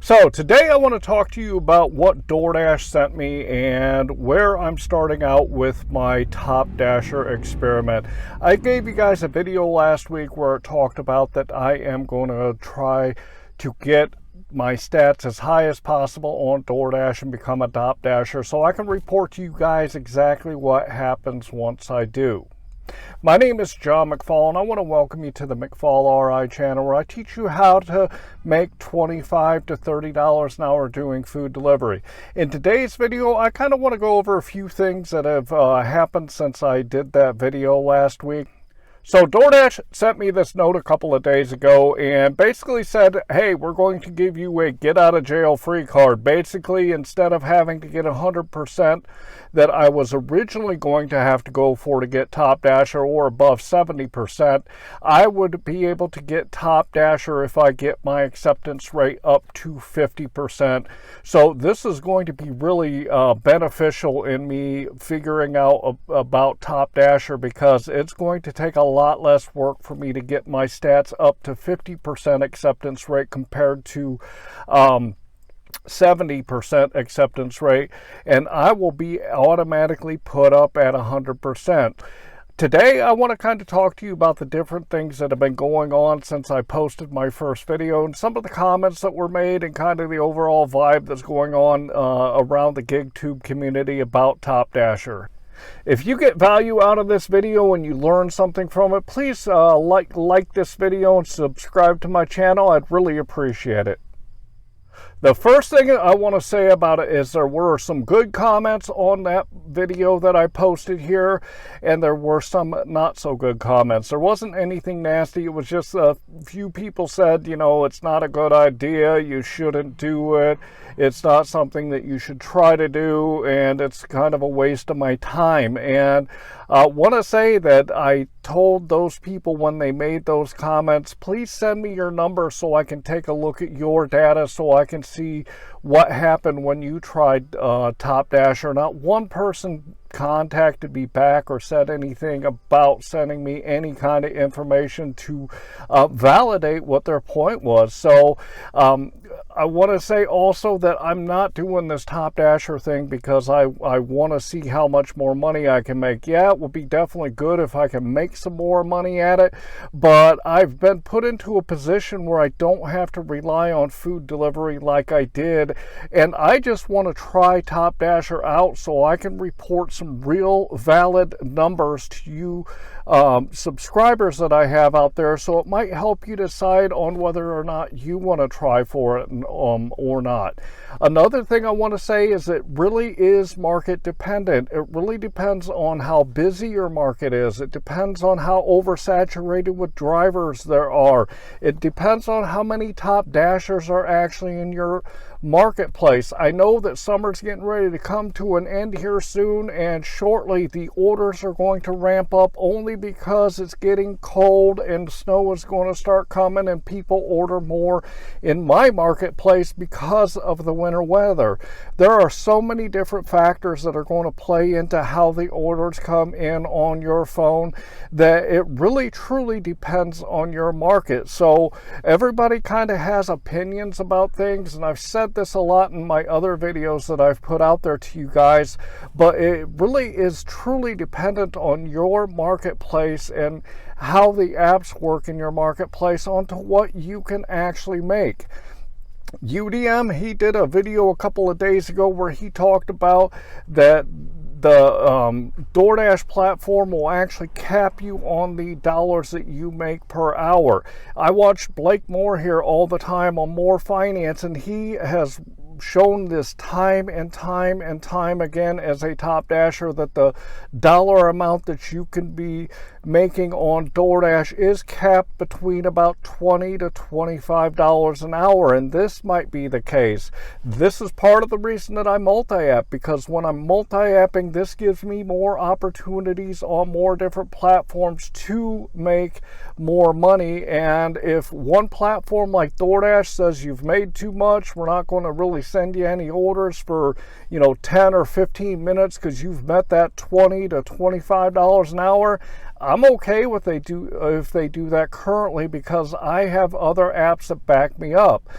So today I want to talk to you about what DoorDash sent me and where I'm starting out with my Top Dasher experiment. I gave you guys a video last week where it talked about that I am going to try to get my stats as high as possible on DoorDash and become a Top Dasher so I can report to you guys exactly what happens once I do. My name is John McFall, and I want to welcome you to the McFallRI channel, where I teach you how to make $25 to $30 an hour doing food delivery. In today's video, I kind of want to go over a few things that have happened since I did that video last week. So DoorDash sent me this note a couple of days ago and basically said, hey, we're going to give you a get out of jail free card. Basically, instead of having to get 100% that I was originally going to have to go for to get Top Dasher, or above 70%, I would be able to get Top Dasher if I get my acceptance rate up to 50%. So this is going to be really beneficial in me figuring out about Top Dasher, because it's going to take a lot less work for me to get my stats up to 50% acceptance rate compared to 70% acceptance rate, and I will be automatically put up at 100%. Today, I want to kind of talk to you about the different things that have been going on since I posted my first video, and some of the comments that were made, and kind of the overall vibe that's going on around the GigTube community about Top Dasher. If you get value out of this video and you learn something from it, please like this video and subscribe to my channel. I'd really appreciate it. The first thing I want to say about it is there were some good comments on that video that I posted here, and there were some not so good comments. There wasn't anything nasty. It was just a few people said, you know, it's not a good idea. You shouldn't do it. It's not something that you should try to do, and it's kind of a waste of my time. And I want to say that I told those people when they made those comments, please send me your number so I can take a look at your data, so I can see what happened when you tried Top Dasher. Not one person contacted me back or said anything about sending me any kind of information to validate what their point was. So I want to say also that I'm not doing this Top Dasher thing because I want to see how much more money I can make. Yeah, it would be definitely good if I can make some more money at it, but I've been put into a position where I don't have to rely on food delivery like I did, and I just want to try Top Dasher out so I can report some real valid numbers to you subscribers that I have out there, so it might help you decide on whether or not you want to try for it or not. Another thing I want to say is it really is market dependent. It really depends on how busy your market is. It depends on how oversaturated with drivers there are. It depends on how many Top Dashers are actually in your marketplace. I know that summer's getting ready to come to an end here soon, and shortly the orders are going to ramp up only because it's getting cold and snow is going to start coming, and people order more in my marketplace because of the winter weather. There are so many different factors that are going to play into how the orders come in on your phone that it really truly depends on your market. So everybody kind of has opinions about things, and I've said this a lot in my other videos that I've put out there to you guys, but it really is truly dependent on your marketplace and how the apps work in your marketplace onto what you can actually make. UDM, he did a video a couple of days ago where he talked about that the DoorDash platform will actually cap you on the dollars that you make per hour. I watch Blake Moore here all the time on More Finance, and he has shown this time and time and time again as a Top Dasher that the dollar amount that you can be making on DoorDash is capped between about $20 to $25 an hour, and this might be the case. This is part of the reason that I multi-app, because when I'm multi-apping, this gives me more opportunities on more different platforms to make more money. And if one platform like DoorDash says you've made too much, we're not going to really send you any orders for 10 or 15 minutes because you've met that $20 to $25 an hour, I'm okay with if they do that currently, because I have other apps that back me up.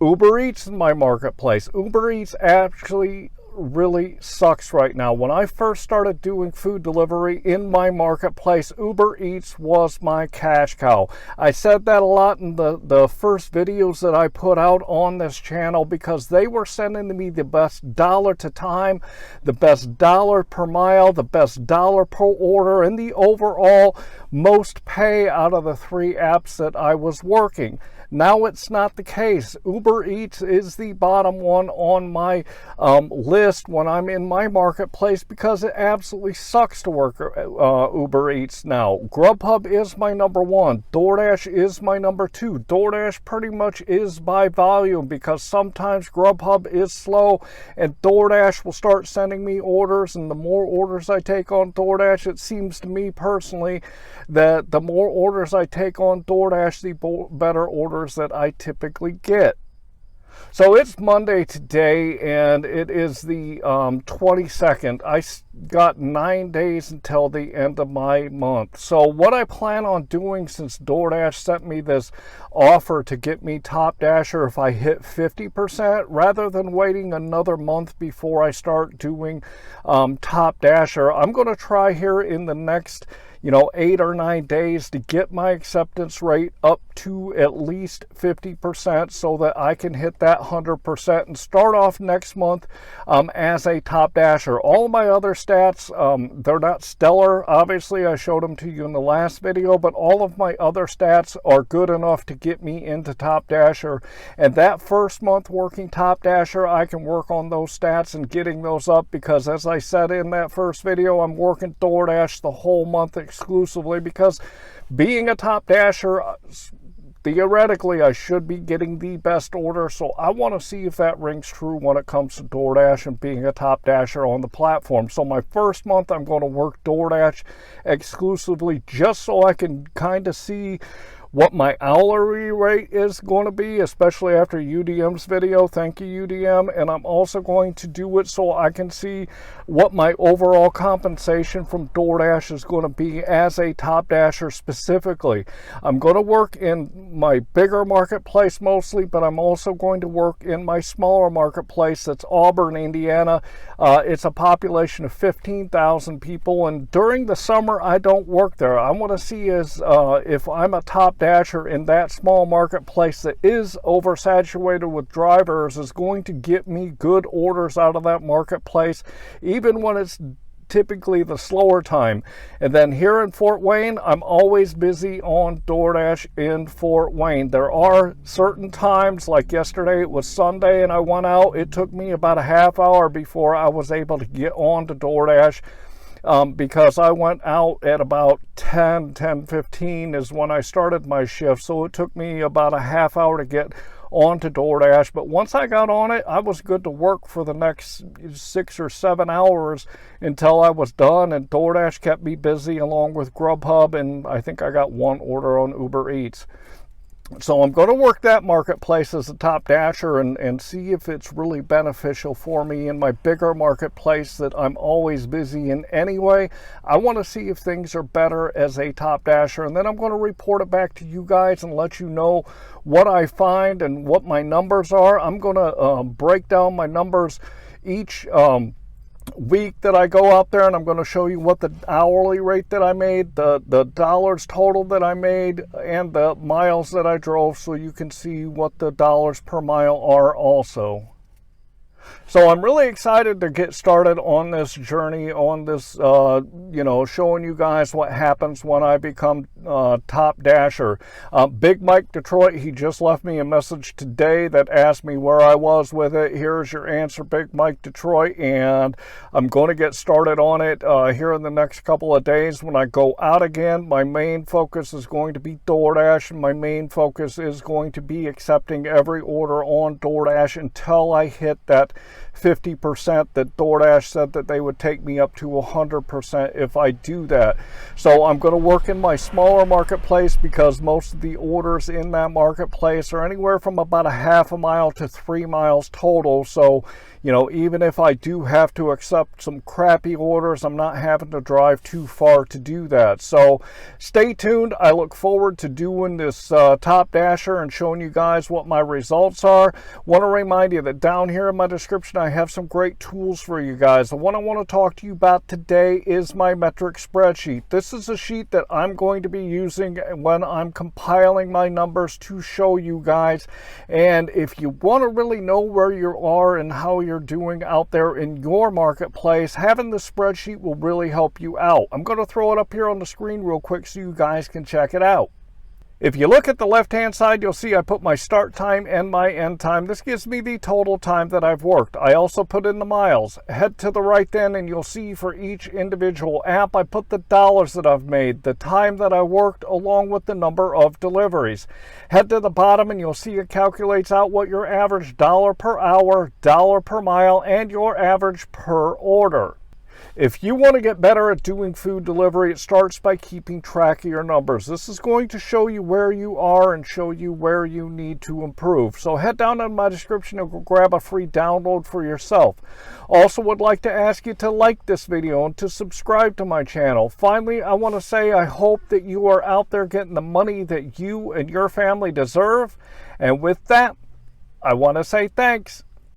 Uber Eats in my marketplace. Uber Eats actually really sucks right now. When I first started doing food delivery in my marketplace, Uber Eats was my cash cow. I said that a lot in the first videos that I put out on this channel, because they were sending me the best dollar to time, the best dollar per mile, the best dollar per order, and the overall most pay out of the 3 apps that I was working. Now it's not the case. Uber Eats is the bottom one on my list when I'm in my marketplace, because it absolutely sucks to work Uber Eats now. GrubHub is my number 1. DoorDash is my number 2. DoorDash pretty much is by volume, because sometimes GrubHub is slow and DoorDash will start sending me orders, and the more orders I take on DoorDash, it seems to me personally that the more orders I take on DoorDash, the better orders that I typically get. So it's Monday today, and it is the 22nd. I got 9 days until the end of my month. So what I plan on doing, since DoorDash sent me this offer to get me Top Dasher if I hit 50%, rather than waiting another month before I start doing Top Dasher, I'm going to try here in the next 8 or 9 days to get my acceptance rate up to at least 50%, so that I can hit that 100% and start off next month as a Top Dasher. All my other stats, they're not stellar. Obviously, I showed them to you in the last video, but all of my other stats are good enough to get me into Top Dasher. And that first month working Top Dasher, I can work on those stats and getting those up, because as I said in that first video, I'm working DoorDash the whole month exclusively, because being a Top Dasher, theoretically I should be getting the best order. So I want to see if that rings true when it comes to DoorDash and being a Top Dasher on the platform. So my first month I'm going to work DoorDash exclusively, just so I can kind of see what my hourly rate is going to be, especially after UDM's video. Thank you, UDM. And I'm also going to do it so I can see what my overall compensation from DoorDash is going to be as a Top Dasher specifically. I'm going to work in my bigger marketplace mostly, but I'm also going to work in my smaller marketplace that's Auburn, Indiana. It's a population of 15,000 people, and during the summer I don't work there. I want to see if I'm a Top Dasher in that small marketplace that is oversaturated with drivers is going to get me good orders out of that marketplace, even when it's typically the slower time. And then here in Fort Wayne, I'm always busy on DoorDash in Fort Wayne. There are certain times, like yesterday it was Sunday and I went out, it took me about a half hour before I was able to get on to DoorDash. Because I went out at about 10:15 is when I started my shift. So it took me about a half hour to get onto DoorDash. But once I got on it, I was good to work for the next 6 or 7 hours until I was done. And DoorDash kept me busy along with GrubHub. And I think I got 1 order on Uber Eats. So I'm going to work that marketplace as a Top Dasher and see if it's really beneficial for me in my bigger marketplace that I'm always busy in anyway. I want to see if things are better as a Top Dasher, and then I'm going to report it back to you guys and let you know what I find and what my numbers are. I'm going to break down my numbers each week that I go out there, and I'm going to show you what the hourly rate that I made, the dollars total that I made, and the miles that I drove, so you can see what the dollars per mile are also. So I'm really excited to get started on this journey, on this, showing you guys what happens when I become Top Dasher. Big Mike Detroit, he just left me a message today that asked me where I was with it. Here's your answer, Big Mike Detroit, and I'm going to get started on it here in the next couple of days. When I go out again, my main focus is going to be DoorDash, and my main focus is going to be accepting every order on DoorDash until I hit that 50%, that DoorDash said that they would take me up to 100% if I do that. So I'm going to work in my smaller marketplace, because most of the orders in that marketplace are anywhere from about a half a mile to 3 miles total. So, you know, even if I do have to accept some crappy orders, I'm not having to drive too far to do that. So stay tuned. I look forward to doing this Top Dasher and showing you guys what my results are. Want to remind you that down here in my description, I have some great tools for you guys. The one I want to talk to you about today is my metric spreadsheet. This is a sheet that I'm going to be using when I'm compiling my numbers to show you guys. And if you want to really know where you are and how you're doing out there in your marketplace, having the spreadsheet will really help you out. I'm going to throw it up here on the screen real quick so you guys can check it out. If you look at the left-hand side, you'll see I put my start time and my end time. This gives me the total time that I've worked. I also put in the miles. Head to the right then, and you'll see for each individual app, I put the dollars that I've made, the time that I worked, along with the number of deliveries. Head to the bottom, and you'll see it calculates out what your average dollar per hour, dollar per mile, and your average per order. If you want to get better at doing food delivery, it starts by keeping track of your numbers. This is going to show you where you are and show you where you need to improve. So head down in my description and grab a free download for yourself. Also would like to ask you to like this video and to subscribe to my channel. Finally, I want to say I hope that you are out there getting the money that you and your family deserve. And with that, I want to say thanks.